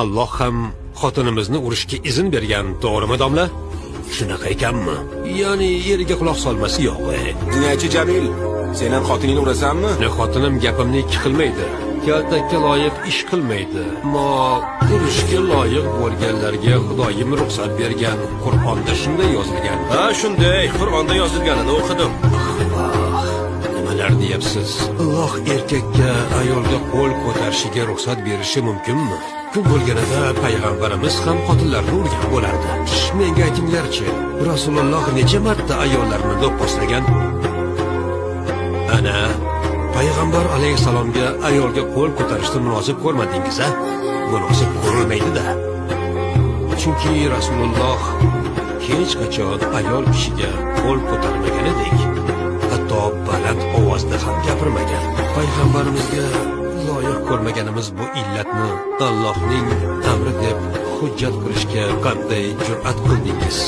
Alloh ham xotinimizni urishga izn bergan, to'g'rimi domla? Shunaqa ekanmi? Ya'ni eriga quloq solmasi yo'q. Jinoyatchi Jamil, sen ham xotiningni urasanmi? Xotinim gapimni ikki qilmaydi. Kaltakka loyiq ish qilmaydi. Ammo urishga loyiq bo'lganlarga Xudoyim ruxsat bergan. Qur'onda shunday yozilgan. Ha, shunday. Qur'onda yozilganini o'qidim. Nimalar deyapsiz? Alloh erkakka ayolga qo'l ko'tarishiga ruxsat berishi mumkinmi? Kun bo'lganida payg'ambarimiz ham xotinlarni urgan bo'lardi. Menga aytinglarchi, Rasululloh necha marta ayollarni do'pposlagan? Ana payg'ambar alayhisalomga ayolga qo'l ko'tarishni munosib ko'rmadingiz-a? Munosib ko'rilmaydi-da. Chunki Rasululloh hech qachon ayol kishiga qo'l ko'tarmagan edik. Hatto baland ovozda ham gapirmagan. Payg'ambarimizga loyiq ko'rmaganimiz bu illatni Allohning amri deb hujjat qilishga qanday jur'at qildingiz?